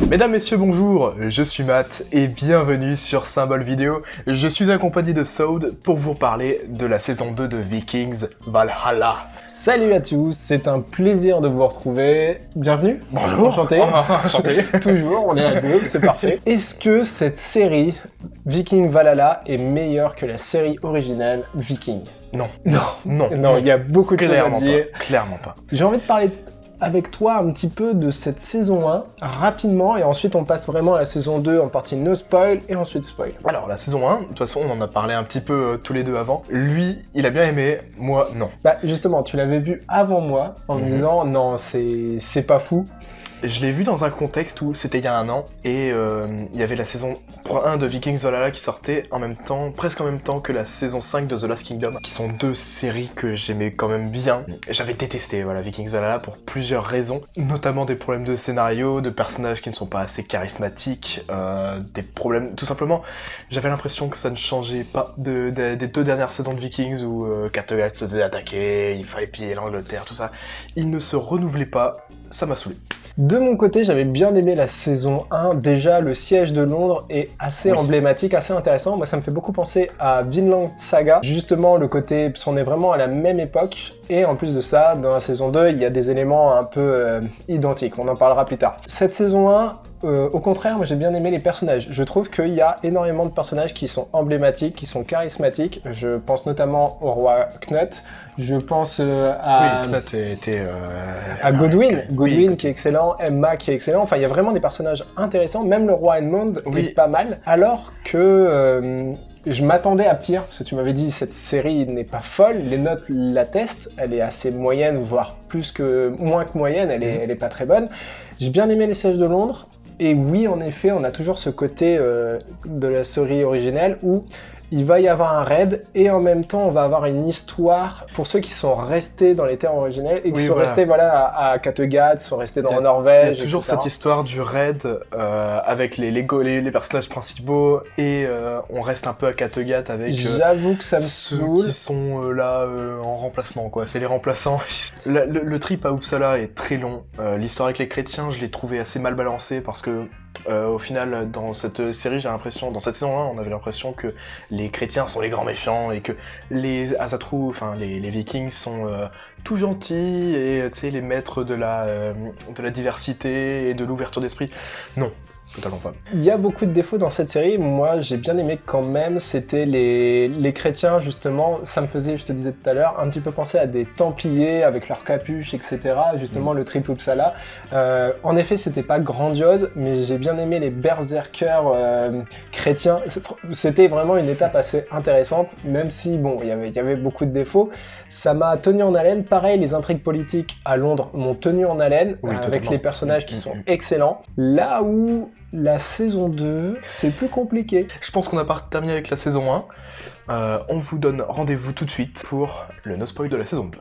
Mesdames, messieurs, bonjour, je suis Matt et bienvenue sur Symbole Vidéo. Je suis accompagné de Saud pour vous parler de la saison 2 de Vikings Valhalla. Salut à tous, c'est un plaisir de vous retrouver. Bienvenue. Bonjour. Enchanté. Enchanté. Toujours, on est à deux, c'est parfait. Est-ce que cette série Vikings Valhalla est meilleure que la série originale Vikings ? Non. Non, il y a beaucoup de choses à dire. Clairement pas. J'ai envie de parler avec toi un petit peu de cette saison 1 rapidement et ensuite on passe vraiment à la saison 2 en partie no spoil et ensuite spoil. Alors la saison 1, de toute façon on en a parlé un petit peu tous les deux avant. Lui, il a bien aimé, moi non. Bah justement, tu l'avais vu avant moi en me disant non, c'est pas fou. Je l'ai vu dans un contexte où c'était il y a un an et il y avait la saison 1 de Vikings Valhalla qui sortait en même temps, presque en même temps que la saison 5 de The Last Kingdom, qui sont deux séries que j'aimais quand même bien. J'avais détesté Vikings Valhalla pour plusieurs raisons, notamment des problèmes de scénario, de personnages qui ne sont pas assez charismatiques, des problèmes, tout simplement, j'avais l'impression que ça ne changeait pas des deux dernières saisons de Vikings où Kattegat se faisait attaquer, il fallait piller l'Angleterre, tout ça. Il ne se renouvelait pas, ça m'a saoulé. De mon côté, j'avais bien aimé la saison 1. Déjà, le siège de Londres est assez emblématique, assez intéressant. Moi, ça me fait beaucoup penser à Vinland Saga. Justement, le côté, on est vraiment à la même époque. Et en plus de ça, dans la saison 2, il y a des éléments un peu identiques. On en parlera plus tard. Cette saison 1, au contraire, moi j'ai bien aimé les personnages. Je trouve qu'il y a énormément de personnages qui sont emblématiques, qui sont charismatiques. Je pense notamment au roi Knut. Je pense à... Oui, Knut était... à Godwin qui est excellent, Emma qui est excellent. Enfin, il y a vraiment des personnages intéressants. Même le roi Edmond est pas mal. Alors que... je m'attendais à pire, parce que tu m'avais dit cette série n'est pas folle, les notes l'attestent, elle est assez moyenne, voire moins que moyenne, elle est pas très bonne. J'ai bien aimé les sièges de Londres, et oui, en effet, on a toujours ce côté de la série originelle où il va y avoir un raid et en même temps on va avoir une histoire pour ceux qui sont restés dans les terres originelles et qui sont restés à Kattegat, sont restés dans Norvège. Il y a toujours cette histoire du raid avec les personnages principaux et on reste un peu à Kattegat avec j'avoue que ça me ceux saoule. Qui sont là en remplacement quoi. C'est les remplaçants. Le trip à Uppsala est très long. L'histoire avec les chrétiens, je l'ai trouvé assez mal balancée parce que au final, dans cette série, j'ai l'impression, dans cette saison 1, on avait l'impression que les chrétiens sont les grands méchants et que les Asatrou, enfin les Vikings sont tout gentils et tu sais les maîtres de la diversité et de l'ouverture d'esprit. Non. Totalement pas. Il y a beaucoup de défauts dans cette série. Moi, j'ai bien aimé quand même. C'était les chrétiens, justement. Ça me faisait, je te disais tout à l'heure, un petit peu penser à des Templiers avec leurs capuches, etc. Justement, le trip Uppsala. En effet, c'était pas grandiose, mais j'ai bien aimé les berserkers chrétiens. C'était vraiment une étape assez intéressante, même si, bon, il y avait beaucoup de défauts. Ça m'a tenu en haleine. Pareil, les intrigues politiques à Londres m'ont tenu en haleine, avec les personnages qui sont excellents. Là où la saison 2, c'est plus compliqué. Je pense qu'on a pas terminé avec la saison 1. On vous donne rendez-vous tout de suite pour le no spoil de la saison 2.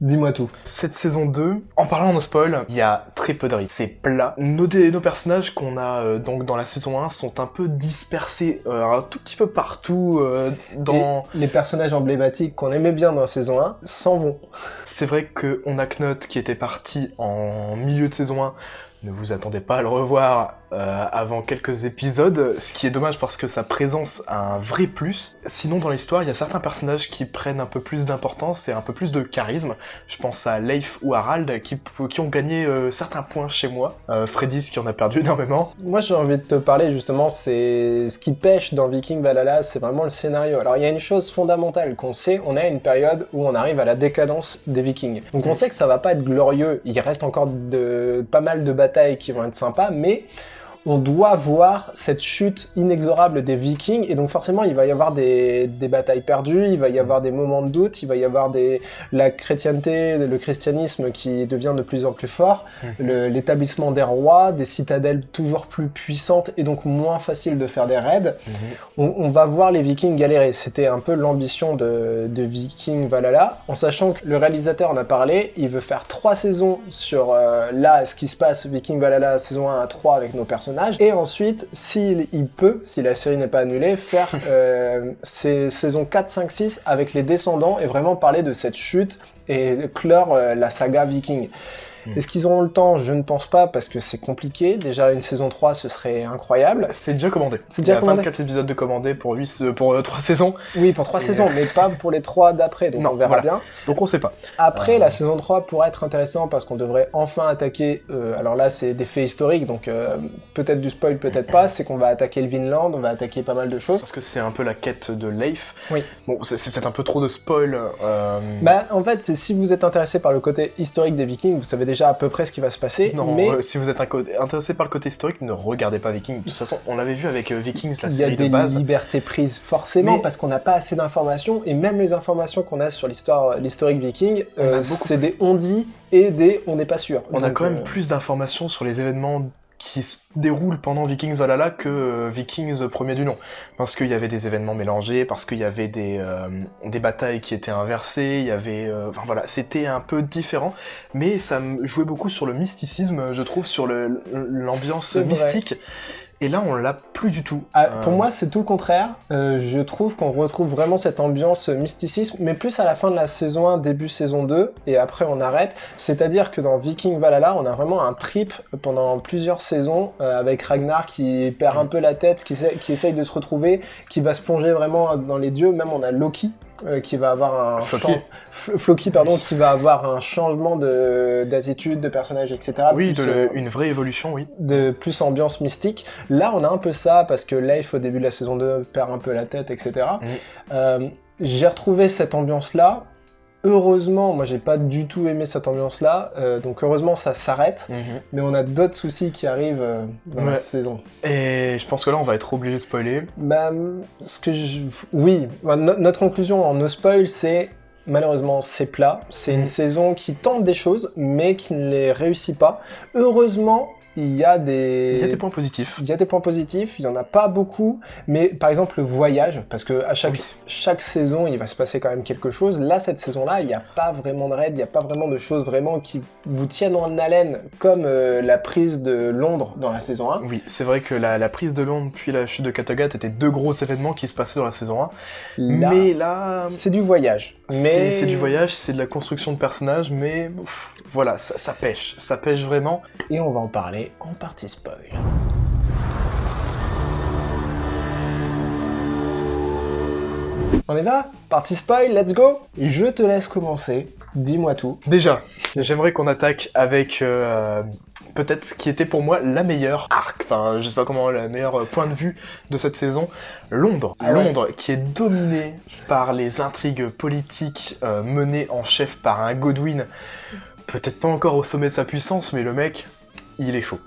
Dis-moi tout. Cette saison 2, en parlant no spoil, il y a très peu de rythme. C'est plat. Nos personnages qu'on a donc dans la saison 1 sont un peu dispersés un tout petit peu partout dans... Et les personnages emblématiques qu'on aimait bien dans la saison 1 s'en vont. C'est vrai qu'on a Knut qui était parti en milieu de saison 1. Ne vous attendez pas à le revoir avant quelques épisodes, ce qui est dommage parce que sa présence a un vrai plus. Sinon, dans l'histoire, il y a certains personnages qui prennent un peu plus d'importance et un peu plus de charisme. Je pense à Leif ou Harald qui ont gagné certains points chez moi. Freydis qui en a perdu énormément. Moi, j'ai envie de te parler justement, c'est ce qui pêche dans Vikings Valhalla, c'est vraiment le scénario. Alors, il y a une chose fondamentale qu'on sait, on a une période où on arrive à la décadence des Vikings. Donc, on sait que ça va pas être glorieux, il reste encore pas mal de batailles qui vont être sympas, mais on doit voir cette chute inexorable des Vikings, et donc forcément il va y avoir des batailles perdues, il va y avoir des moments de doute, il va y avoir la chrétienté, le christianisme qui devient de plus en plus fort, l'établissement des rois, des citadelles toujours plus puissantes et donc moins facile de faire des raids. On va voir les Vikings galérer. C'était un peu l'ambition de Vikings Valhalla, en sachant que le réalisateur en a parlé, il veut faire 3 saisons sur ce qui se passe Vikings Valhalla saison 1 à 3 avec nos personnages, personnages, et ensuite, s'il peut, si la série n'est pas annulée, faire ces saisons 4, 5, 6 avec les descendants et vraiment parler de cette chute et clore la saga Viking. Est-ce qu'ils auront le temps? Je ne pense pas, parce que c'est compliqué. Déjà, une saison 3, ce serait incroyable. C'est déjà commandé. C'est déjà commandé. 24 épisodes de commandés pour 3 saisons. Oui, pour 3 saisons, mais pas pour les 3 d'après, donc non, on verra voilà. bien. Donc on sait pas. Après, la saison 3 pourrait être intéressant parce qu'on devrait enfin attaquer... alors là, c'est des faits historiques, donc peut-être du spoil, peut-être pas. C'est qu'on va attaquer le Vinland, on va attaquer pas mal de choses. Parce que c'est un peu la quête de Leif. Oui. Bon, c'est peut-être un peu trop de spoil. Bah, en fait, c'est si vous êtes intéressé par le côté historique des Vikings, vous savez déjà à peu près ce qui va se passer. Non, mais si vous êtes intéressé par le côté historique, ne regardez pas Vikings. De toute façon, on l'avait vu avec Vikings, la série de base. Il y a des libertés prises forcément, mais... parce qu'on n'a pas assez d'informations, et même les informations qu'on a sur l'historique viking, c'est des on-dit et des on n'est pas sûr. On a quand même plus d'informations sur les événements qui se déroulent pendant Vikings Valhalla que Vikings premier du nom. Parce qu'il y avait des événements mélangés, parce qu'il y avait des batailles qui étaient inversées, il y avait... enfin voilà, c'était un peu différent, mais ça jouait beaucoup sur le mysticisme, je trouve, sur l'ambiance mystique. Et là, on l'a plus du tout. Pour moi, c'est tout le contraire. Je trouve qu'on retrouve vraiment cette ambiance mysticisme, mais plus à la fin de la saison 1, début saison 2, et après on arrête. C'est-à-dire que dans Viking Valhalla, on a vraiment un trip pendant plusieurs saisons, avec Ragnar qui perd un peu la tête, qui essaye de se retrouver, qui va se plonger vraiment dans les dieux. Même on a Loki, qui va avoir Floki, qui va avoir un changement d'attitude, de personnage, etc. Oui, une vraie évolution, oui. De plus ambiance mystique. Là, on a un peu ça, parce que Leif, au début de la saison 2, perd un peu la tête, etc. J'ai retrouvé cette ambiance-là. Heureusement, moi j'ai pas du tout aimé cette ambiance-là, donc heureusement ça s'arrête, mais on a d'autres soucis qui arrivent dans la saison. Et je pense que là on va être obligé de spoiler. Bah, oui, notre conclusion en no spoil, c'est malheureusement c'est plat, c'est une saison qui tente des choses, mais qui ne les réussit pas. Heureusement, il y a des points positifs. Il y a des points positifs, il n'y en a pas beaucoup, mais par exemple le voyage, parce que à chaque saison, il va se passer quand même quelque chose. Là, cette saison-là, il n'y a pas vraiment de raid, il n'y a pas vraiment de choses vraiment qui vous tiennent en haleine, comme la prise de Londres dans la saison 1. Oui, c'est vrai que la prise de Londres puis la chute de Kattegat étaient deux gros événements qui se passaient dans la saison 1. Mais là... c'est du voyage. C'est du voyage, c'est de la construction de personnages, mais voilà, ça pêche vraiment. Et on va en parler en partie spoil. On y va? Partie spoil, let's go! Je te laisse commencer, dis-moi tout. Déjà, j'aimerais qu'on attaque avec peut-être ce qui était pour moi la meilleure arc, enfin je sais pas comment, la meilleure point de vue de cette saison, Londres. Londres qui est dominée par les intrigues politiques menées en chef par un Godwyn, peut-être pas encore au sommet de sa puissance, mais le mec... il est chaud.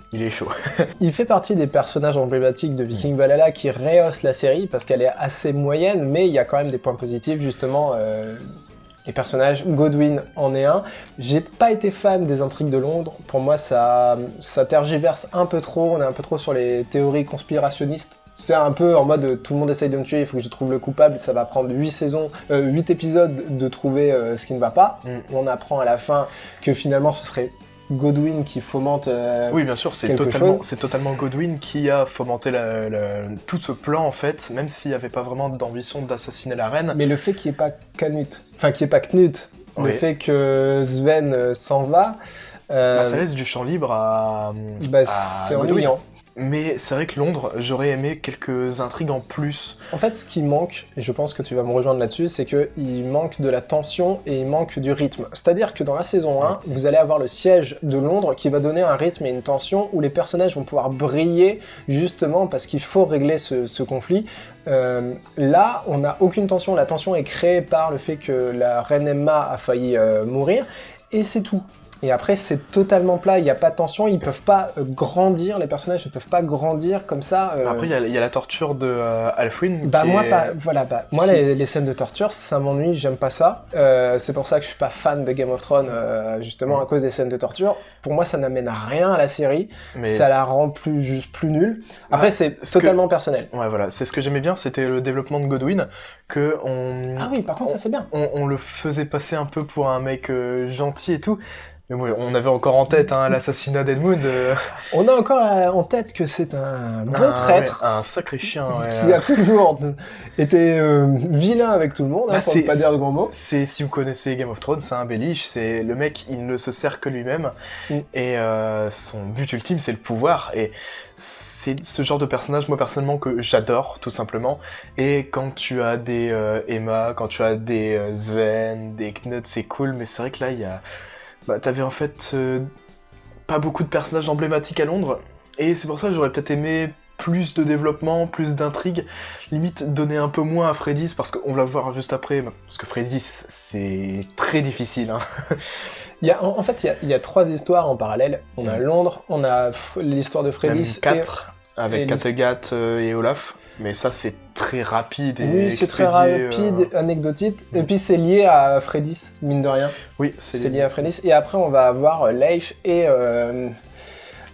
Il fait partie des personnages emblématiques de Viking Valhalla qui rehaussent la série parce qu'elle est assez moyenne, mais il y a quand même des points positifs, justement. Les personnages, Godwyn en est un. J'ai pas été fan des intrigues de Londres. Pour moi, ça tergiverse un peu trop. On est un peu trop sur les théories conspirationnistes. C'est un peu en mode tout le monde essaye de me tuer, il faut que je trouve le coupable. Ça va prendre 8 épisodes de trouver ce qui ne va pas. On apprend à la fin que finalement ce serait Godwyn qui fomente oui, bien sûr, c'est totalement Godwyn qui a fomenté tout ce plan, en fait, même s'il n'y avait pas vraiment d'ambition d'assassiner la reine. Mais le fait qu'il n'y ait pas Knut, le fait que Sven s'en va... ça laisse du champ libre à c'est ennuyant. Mais c'est vrai que Londres, j'aurais aimé quelques intrigues en plus. En fait, ce qui manque, et je pense que tu vas me rejoindre là-dessus, c'est qu'il manque de la tension et il manque du rythme. C'est-à-dire que dans la saison 1, vous allez avoir le siège de Londres qui va donner un rythme et une tension où les personnages vont pouvoir briller justement parce qu'il faut régler ce conflit. Là, on n'a aucune tension. La tension est créée par le fait que la reine Emma a failli mourir et c'est tout. Et après, c'est totalement plat, il n'y a pas de tension, ils peuvent pas grandir, les personnages ne peuvent pas grandir comme ça. Après, il y a la torture de Alfwyn. Moi, les scènes de torture, ça m'ennuie, j'aime pas ça. C'est pour ça que je suis pas fan de Game of Thrones, justement à cause des scènes de torture. Pour moi, ça n'amène à rien à la série, ça la rend plus nulle. Après, c'est totalement personnel. Ouais, voilà, c'est ce que j'aimais bien, c'était le développement de Godwyn, Ah oui, par contre, ça c'est bien. On le faisait passer un peu pour un mec gentil et tout. Mais bon, on avait encore en tête l'assassinat d'Edmund. On a encore en tête que c'est un bon traître. Ouais, un sacré chien, ouais. Qui a toujours été vilain avec tout le monde, pour ne pas dire de gros mots. Si vous connaissez Game of Thrones, c'est un Baelish, c'est le mec, il ne se sert que lui-même, et son but ultime, c'est le pouvoir, et c'est ce genre de personnage, moi personnellement, que j'adore, tout simplement. Et quand tu as des Aemma, quand tu as des Sven, des Knut, c'est cool, mais c'est vrai que là, il y a... t'avais en fait pas beaucoup de personnages emblématiques à Londres, et c'est pour ça que j'aurais peut-être aimé plus de développement, plus d'intrigue, limite donner un peu moins à Freddys, parce qu'on va le voir juste après, parce que Freddys, c'est très difficile. En fait, il y a 3 histoires en parallèle. On a Londres, on a l'histoire de Freddys. Même 4, avec Kattegat et Olaf. Mais ça, c'est très rapide et oui, c'est très rapide, anecdotique. Et puis, c'est lié à Freddys, mine de rien. Oui, c'est lié à Freddys. Et après, on va avoir Leif et...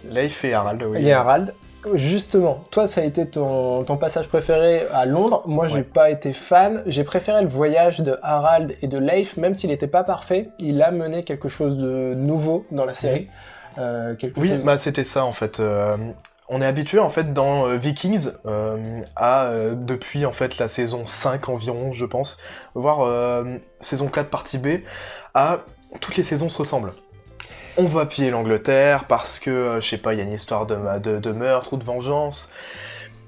Leif et Harald, oui. Et Harald. Justement, toi, ça a été ton passage préféré à Londres. Moi, j'ai pas été fan. J'ai préféré le voyage de Harald et de Leif, même s'il n'était pas parfait. Il a mené quelque chose de nouveau dans la série. C'était ça, en fait. On est habitué en fait dans Vikings depuis en fait la saison 5 environ, je pense, voire saison 4 partie B, à toutes les saisons se ressemblent. On va piller l'Angleterre parce que, je sais pas, il y a une histoire de meurtre ou de vengeance.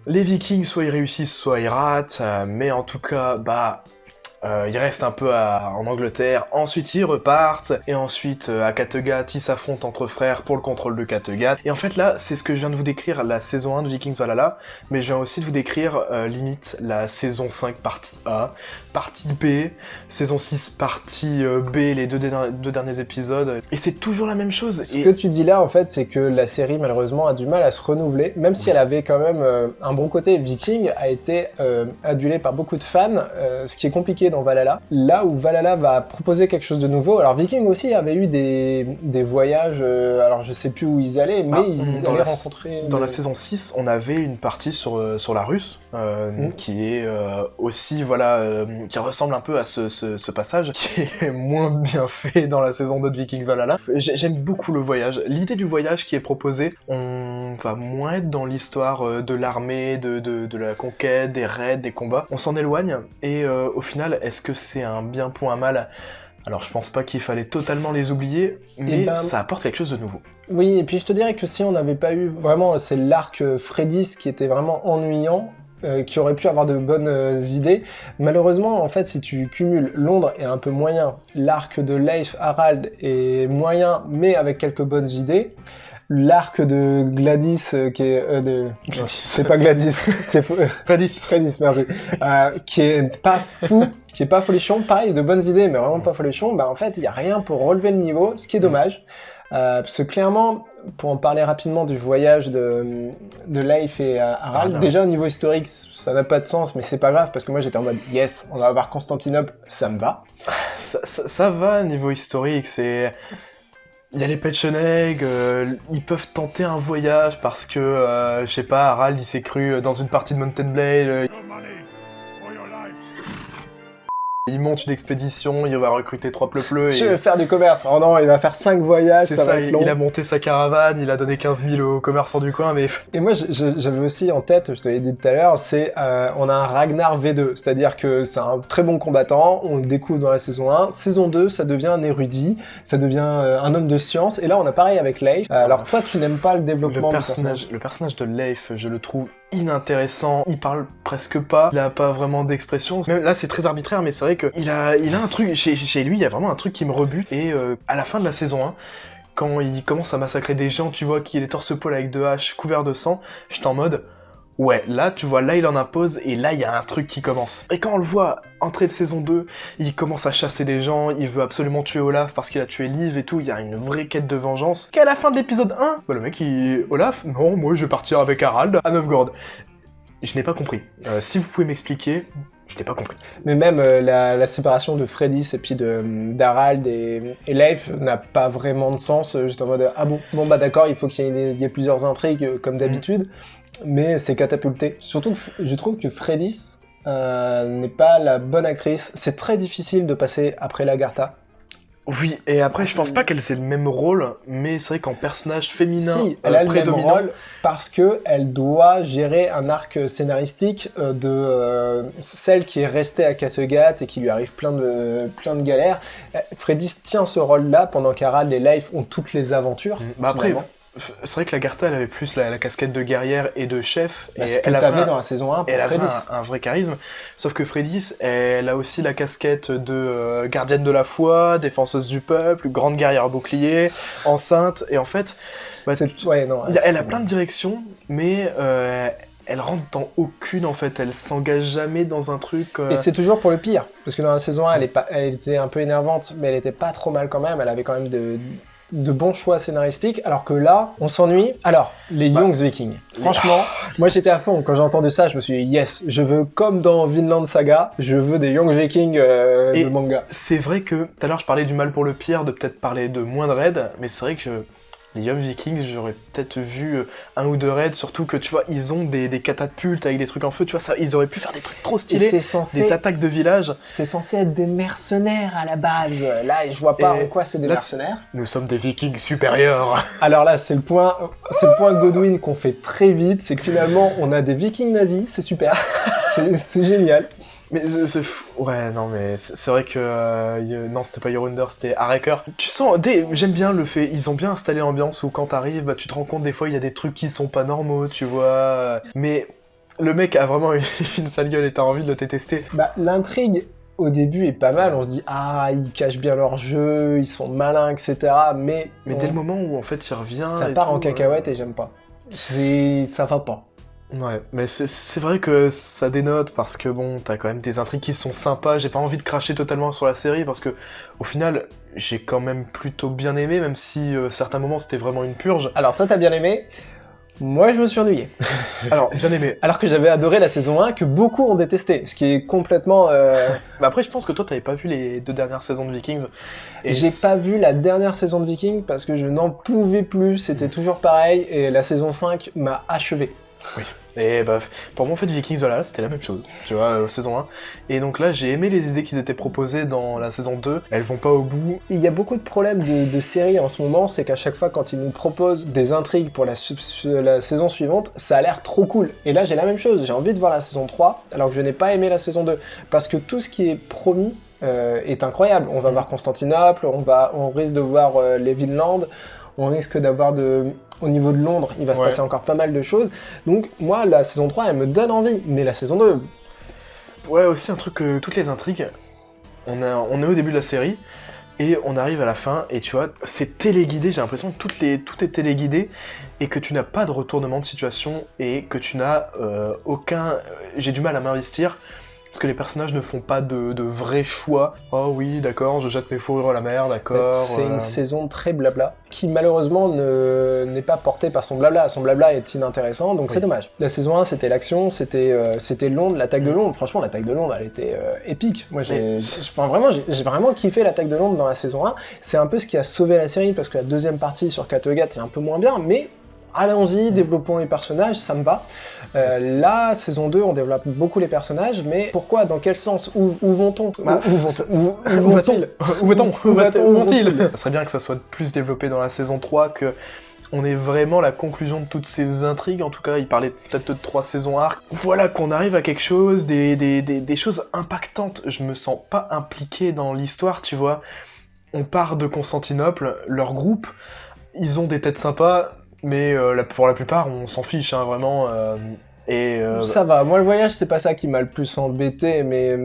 Les Vikings, soit ils réussissent, soit ils ratent, mais en tout cas, ils restent un peu en Angleterre, ensuite ils repartent, et ensuite à Kattegat, ils s'affrontent entre frères pour le contrôle de Kattegat. Et en fait là, c'est ce que je viens de vous décrire, la saison 1 de Vikings Valhalla, mais je viens aussi de vous décrire limite la saison 5 partie A, partie B, saison 6 partie B, les deux derniers épisodes, et c'est toujours la même chose. Ce que tu dis là, en fait, c'est que la série, malheureusement, a du mal à se renouveler, même si elle avait quand même un bon côté. Viking a été adulé par beaucoup de fans, ce qui est compliqué dans Valhalla, là où Valhalla va proposer quelque chose de nouveau. Alors Viking aussi avait eu des voyages, alors je sais plus où ils allaient, mais ils allaient rencontrer... Dans la saison 6, on avait une partie sur la Russe, qui est aussi, qui ressemble un peu à ce passage, qui est moins bien fait dans la saison 2 de Vikings Valhalla. J'aime beaucoup le voyage. L'idée du voyage qui est proposée, on va moins être dans l'histoire de l'armée, de la conquête, des raids, des combats. On s'en éloigne, et au final, est-ce que c'est un bien pour un mal ? Alors je pense pas qu'il fallait totalement les oublier, mais ça apporte quelque chose de nouveau. Oui, et puis je te dirais que si on n'avait pas eu vraiment, c'est l'arc Freddys qui était vraiment ennuyant, qui aurait pu avoir de bonnes idées. Malheureusement, en fait, si tu cumules Londres est un peu moyen, l'arc de Leif, Harald est moyen, mais avec quelques bonnes idées. L'arc de Gladys, qui est... c'est pas Gladys, c'est Freddys, merci. Qui est pas fou, qui est pas folichon, pareil, de bonnes idées, mais vraiment pas folichon. En fait, il y a rien pour relever le niveau, ce qui est dommage. Parce que clairement, pour en parler rapidement du voyage de Leif et Harald, déjà au niveau historique, ça n'a pas de sens, mais c'est pas grave, parce que moi j'étais en mode, yes, on va avoir Constantinople, ça me va. Ça va, niveau historique, c'est... Il y a les Pechenegs, ils peuvent tenter un voyage parce que, je sais pas, Harald il s'est cru dans une partie de Mountain Blade. Il monte une expédition, il va recruter 3 pleu-pleu. Je vais faire du commerce. Oh non, il va faire 5 voyages, ça va être long. Il a monté sa caravane, il a donné 15 000 aux commerçants du coin, mais... Et moi, j'avais aussi en tête, je te l'ai dit tout à l'heure, c'est on a un Ragnar V2, c'est-à-dire que c'est un très bon combattant, on le découvre dans la saison 1. Saison 2, ça devient un érudit, ça devient un homme de science, et là, on a pareil avec Leif. Alors toi, tu n'aimes pas le développement du personnage. Le personnage de Leif, je le trouve inintéressant, il parle presque pas, il a pas vraiment d'expression. Même là c'est très arbitraire, mais c'est vrai qu'il a un truc, chez lui il y a vraiment un truc qui me rebute, et à la fin de la saison 1, quand il commence à massacrer des gens, tu vois qu'il est torse-poil avec 2 haches, couvert de sang, j'étais en mode... Ouais, là, tu vois, là, il en impose, et là, il y a un truc qui commence. Et quand on le voit, entrée de saison 2, il commence à chasser des gens, il veut absolument tuer Olaf parce qu'il a tué Liv et tout, il y a une vraie quête de vengeance. Qu'à la fin de l'épisode 1, le mec, Olaf, non, moi, je vais partir avec Harald à Novgorod. Je n'ai pas compris. Si vous pouvez m'expliquer... Je n'ai pas compris. Mais même la séparation de Freddys et puis d'Harald et Leif n'a pas vraiment de sens. Juste en mode, ah bon d'accord, il faut qu'il y ait plusieurs intrigues comme d'habitude. Mais c'est catapulté. Surtout que je trouve que Freddys n'est pas la bonne actrice. C'est très difficile de passer après Lagertha. Oui, et après, je pense pas qu'elle ait le même rôle, mais c'est vrai qu'en personnage féminin Si, elle a le même prédominant, rôle parce qu'elle doit gérer un arc scénaristique de celle qui est restée à Kattegat et qui lui arrive plein de galères. Freddy tient ce rôle-là pendant qu'Harald et Leif ont toutes les aventures. Bah après, finalement. c'est vrai que l'Agartha, elle avait plus la casquette de guerrière et de chef, Bah, et ce que elle t'avais avait dans la saison 1 pour elle avait Freddy. un vrai charisme, sauf que Freydis, elle a aussi la casquette de gardienne de la foi, défenseuse du peuple, grande guerrière bouclier, enceinte, et en fait, bah, Ouais, non, elle a plein de directions, mais elle rentre dans aucune en fait, elle s'engage jamais dans un truc. Et c'est toujours pour le pire, parce que dans la saison 1, elle était un peu énervante, mais elle était pas trop mal quand même, elle avait quand même de bons choix scénaristiques, alors que là, on s'ennuie. Alors, les Youngs Vikings, franchement, moi j'étais à fond, quand j'ai entendu ça, je me suis dit, yes, je veux, comme dans Vinland Saga, je veux des Youngs Vikings de manga. C'est vrai que, tout à l'heure je parlais du mal pour le pire, de peut-être parler de moins de raids, mais c'est vrai que les Young Vikings, j'aurais peut-être vu un ou deux raids, surtout que tu vois, ils ont des catapultes avec des trucs en feu, tu vois, ça, ils auraient pu faire des trucs trop stylés, des attaques de village. C'est censé être des mercenaires à la base. Là, je vois pas en quoi c'est des mercenaires. Nous sommes des Vikings supérieurs. Alors là, c'est le point Godwin qu'on fait très vite, c'est que finalement, on a des Vikings nazis, c'est super, c'est génial. Mais c'est fou. Ouais, non, mais c'est vrai que... non, c'était pas Yorunder, c'était Hareker. Tu sens... J'aime bien le fait, ils ont bien installé l'ambiance où quand t'arrives, bah, tu te rends compte des fois, il y a des trucs qui sont pas normaux, tu vois. Mais le mec a vraiment une sale gueule et t'as envie de le détester. Bah, l'intrigue, au début, est pas mal. On se dit, ah, ils cachent bien leur jeu, ils sont malins, etc. Mais dès le moment où, en fait, il revient... Ça part en cacahuète et j'aime pas. Ça va pas. Ouais, mais c'est vrai que ça dénote parce que bon, t'as quand même des intrigues qui sont sympas, j'ai pas envie de cracher totalement sur la série parce que au final, j'ai quand même plutôt bien aimé, même si certains moments c'était vraiment une purge. Alors toi t'as bien aimé, moi je me suis ennuyé. Alors, bien aimé. Alors que j'avais adoré la saison 1, que beaucoup ont détesté, ce qui est complètement... Bah après je pense que toi t'avais pas vu les 2 dernières saisons de Vikings. Et j'ai pas vu la dernière saison de Vikings parce que je n'en pouvais plus, c'était toujours pareil, et la saison 5 m'a achevé. Oui. Et bah, pour moi en fait Vikings, voilà, c'était la même chose, tu vois, saison 1. Et donc là, j'ai aimé les idées qu'ils étaient proposées dans la saison 2, elles vont pas au bout. Il y a beaucoup de problèmes de séries en ce moment, c'est qu'à chaque fois quand ils nous proposent des intrigues pour la saison suivante, ça a l'air trop cool. Et là j'ai la même chose, j'ai envie de voir la saison 3, alors que je n'ai pas aimé la saison 2. Parce que tout ce qui est promis est incroyable. On va voir Constantinople, on risque de voir les Vinland, on risque d'avoir au niveau de Londres, il va se passer encore pas mal de choses. Donc moi, la saison 3, elle me donne envie, mais la saison 2... Ouais, aussi un truc que toutes les intrigues, on est au début de la série, et on arrive à la fin, et tu vois, c'est téléguidé, j'ai l'impression que tout est téléguidé, et que tu n'as pas de retournement de situation, et que tu n'as aucun... j'ai du mal à m'investir, parce que les personnages ne font pas de vrais choix. Oh oui, d'accord, je jette mes fourrures à la mer, d'accord. C'est une saison très blabla, qui malheureusement n'est pas portée par son blabla. Son blabla est inintéressant, donc c'est dommage. La saison 1, c'était l'action, c'était Londres, l'attaque de Londres. Franchement, l'attaque de Londres, elle était épique. Moi, j'ai vraiment kiffé l'attaque de Londres dans la saison 1. C'est un peu ce qui a sauvé la série, parce que la deuxième partie sur Kattegat est un peu moins bien, mais... allons-y, développons les personnages, ça me va. La saison 2, on développe beaucoup les personnages, mais pourquoi? Dans quel sens? Où vont-on? Où vont-ils? Ça serait bien que ça soit plus développé dans la saison 3, que on ait vraiment la conclusion de toutes ces intrigues. En tout cas, il parlait peut-être de 3 saisons arc. Voilà, qu'on arrive à quelque chose, des choses impactantes. Je me sens pas impliqué dans l'histoire, tu vois. On part de Constantinople, leur groupe, ils ont des têtes sympas, mais pour la plupart, on s'en fiche, hein, vraiment. Ça va, moi le voyage, c'est pas ça qui m'a le plus embêté, mais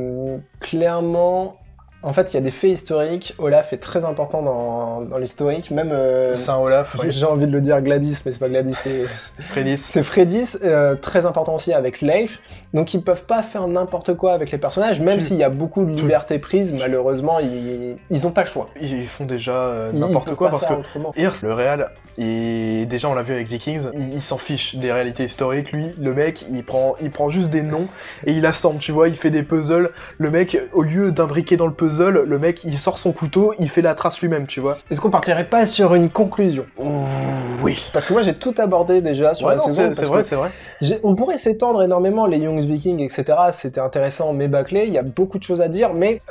clairement... En fait, il y a des faits historiques. Olaf est très important dans l'historique, même... c'est un Olaf, oui. J'ai envie de le dire Gladys, mais c'est pas Gladys, c'est... Freydis. C'est Freydis, très important aussi avec Leif. Donc ils peuvent pas faire n'importe quoi avec les personnages, même s'il y a beaucoup de liberté prise, malheureusement, ils ont pas le choix. Ils font déjà n'importe quoi, parce que Hirst, le réal, déjà on l'a vu avec Vikings, il s'en fiche des réalités historiques, lui, le mec, il prend juste des noms, et il assemble, tu vois, il fait des puzzles, le mec, au lieu d'imbriquer dans le puzzle, le mec, il sort son couteau, il fait la trace lui-même, tu vois. Est-ce qu'on partirait pas sur une conclusion? Oui. Parce que moi, j'ai tout abordé déjà sur la saison. C'est vrai. On pourrait s'étendre énormément, les Youngs Vikings, etc. C'était intéressant, mais bâclé. Il y a beaucoup de choses à dire, mais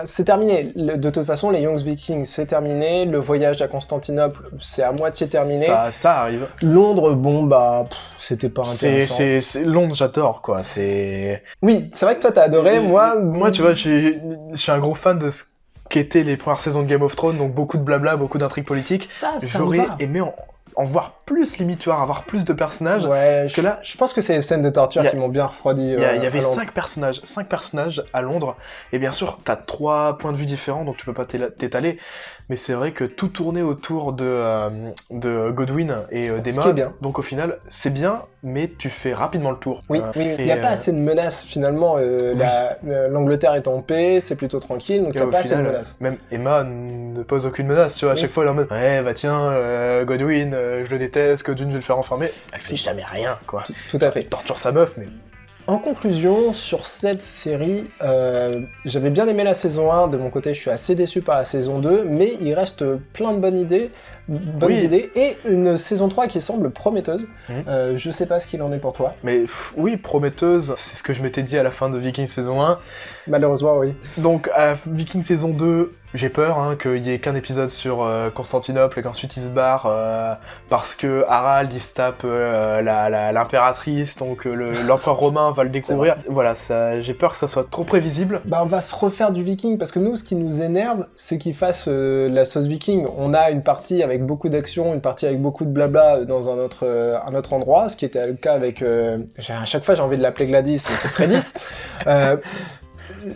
c'est terminé. De toute façon, les Young Vikings, c'est terminé. Le voyage à Constantinople, c'est à moitié terminé. Ça arrive. Londres, bon, c'était pas intéressant. C'est Londres, j'adore, quoi. C'est... Oui, c'est vrai que toi, t'as adoré. Moi, tu vois, je suis un gros fan de ce qu'étaient les premières saisons de Game of Thrones, donc beaucoup de blabla, beaucoup d'intrigues politiques. J'aurais aimé en voir plus, limite, tu vois, avoir plus de personnages. Ouais, parce que là, je pense que c'est les scènes de torture qui m'ont bien refroidi. Il y avait 5 personnages à Londres, et bien sûr, t'as 3 points de vue différents, donc tu peux pas t'étaler, mais c'est vrai que tout tournait autour de Godwyn et d'Emma, donc au final, c'est bien, mais tu fais rapidement le tour. Oui, il n'y a pas assez de menaces, finalement, l'Angleterre est en paix, c'est plutôt tranquille, donc il n'y a pas assez de menaces. Même Emma ne pose aucune menace, tu vois, à chaque fois elle est en mode « Ouais, bah tiens, Godwyn, je le déteste, Godwyn, je vais le faire enfermer. » Elle fait jamais rien, quoi. Tout à fait. Elle torture sa meuf, mais... En conclusion, sur cette série, j'avais bien aimé la saison 1, de mon côté je suis assez déçu par la saison 2, mais il reste plein de bonnes idées, et une saison 3 qui semble prometteuse. Je sais pas ce qu'il en est pour toi. Mais oui, prometteuse, c'est ce que je m'étais dit à la fin de Vikings saison 1. Malheureusement, oui. Donc à Vikings saison 2, j'ai peur qu'il y ait qu'un épisode sur Constantinople et qu'ensuite il se barre parce que Harald il se tape l'impératrice, donc l'empereur romain va le découvrir. Voilà, j'ai peur que ça soit trop prévisible. On va se refaire du Viking, parce que nous, ce qui nous énerve, c'est qu'ils fassent la sauce Viking. On a une partie avec beaucoup d'action, une partie avec beaucoup de blabla dans un autre endroit, ce qui était le cas avec... à chaque fois, j'ai envie de l'appeler Gladys, mais c'est Freydis.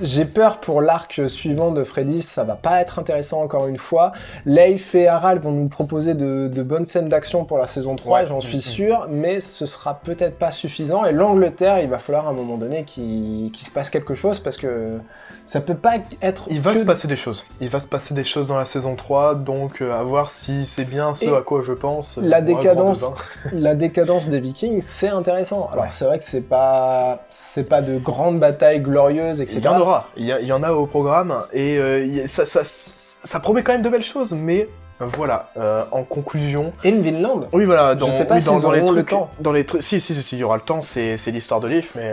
J'ai peur pour l'arc suivant de Freydis, ça va pas être intéressant encore une fois. Leif et Harald vont nous proposer de bonnes scènes d'action pour la saison 3, j'en suis sûr, mais ce sera peut-être pas suffisant. Et l'Angleterre, il va falloir à un moment donné qu'il se passe quelque chose, parce que ça peut pas être... Il va se passer des choses. Il va se passer des choses dans la saison 3, donc à voir si c'est bien ce à quoi je pense. La décadence des Vikings, c'est intéressant. Alors c'est vrai que c'est pas de grandes batailles glorieuses, etc. Il y en a au programme, et ça promet quand même de belles choses, mais voilà, en conclusion... Et une Vinland. Oui, voilà, je sais pas si dans les trucs, le temps. Si, il y aura le temps, c'est l'histoire de Leif, mais...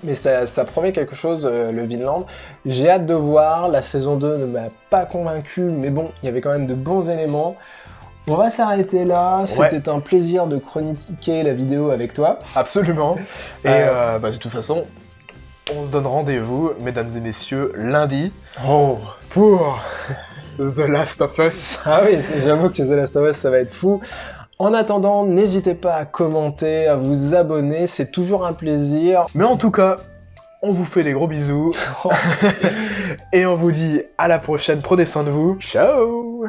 Mais ça promet quelque chose, le Vinland. J'ai hâte de voir, la saison 2 ne m'a pas convaincu, mais bon, il y avait quand même de bons éléments. On va s'arrêter là, c'était un plaisir de chroniquer la vidéo avec toi. Absolument, et de toute façon... On se donne rendez-vous, mesdames et messieurs, lundi, pour The Last of Us. Ah oui, j'avoue que The Last of Us, ça va être fou. En attendant, n'hésitez pas à commenter, à vous abonner, c'est toujours un plaisir. Mais en tout cas, on vous fait des gros bisous. Et on vous dit à la prochaine, prenez soin de vous. Ciao!